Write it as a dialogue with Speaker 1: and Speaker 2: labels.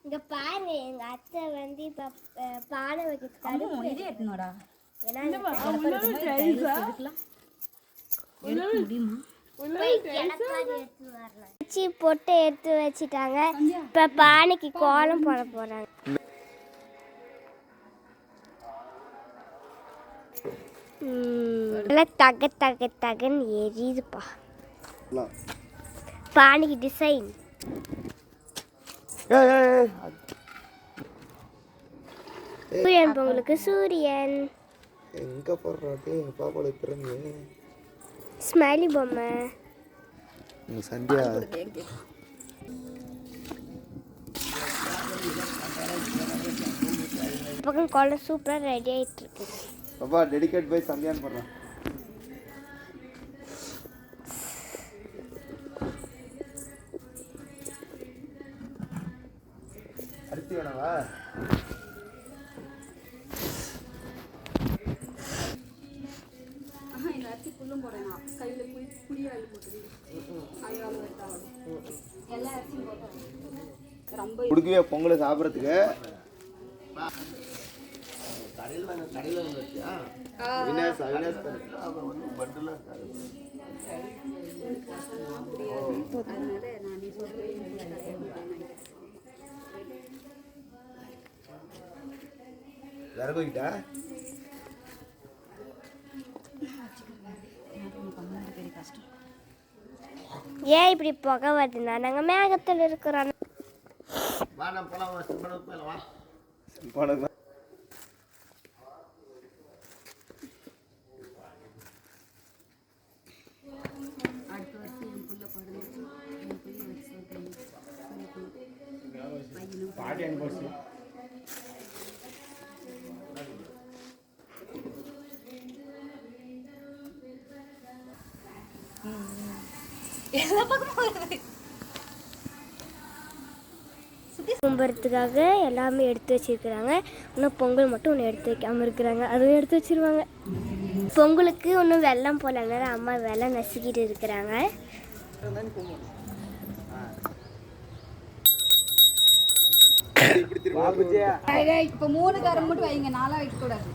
Speaker 1: இங்க பாருங்க எங்க அத்தை வந்து இப்ப பானை வைக்க
Speaker 2: இது எட்டணும்டா.
Speaker 1: போட்டு எடுத்து வச்சிட்டாங்க. இப்ப பானைக்கு கோலம் போட போறாங்க. தக தக தகன்னு எரியுதுப்பா. பானைக்கு டிசைன். சூரியன் பொங்கலுக்கு சூரியன்
Speaker 3: எங்க போடுறாரு பாப்பால பிறந்து
Speaker 1: ஸ்மைலி பொம்மை
Speaker 3: சந்தியா
Speaker 1: பக்கம் கோலம் சூப்பரா ரெடி ஆயிட்டு இருக்கு.
Speaker 3: பாப்பா டெடிகேட் பை சந்தியான் போடுறான். அடுத்து வேணவா குடுக்கவே பொங்கலை சாப்பிட்றதுக்கு விறகுக்கிட்டா
Speaker 1: ஏன் இப்படி புகை வருதுன்னா நாங்கள் மேகத்தில் இருக்கிறோம்.
Speaker 3: பாட்டி அனுப்பிச்சு
Speaker 1: கும்புறதுக்காக எல்லாமே எடுத்து வச்சிருக்கிறாங்க. இன்னும் பொங்கல் மட்டும் ஒன்று எடுத்து வைக்காமல் இருக்கிறாங்க. அதுவும் எடுத்து வச்சிருவாங்க. பொங்கலுக்கு ஒன்றும் வெல்லம் போலனால அம்மா வெல்லம் நசுக்கிட்டு இருக்கிறாங்க.
Speaker 2: இப்போ 3 காரம் மட்டும் வைங்க, 4 வைக்க கூடாது.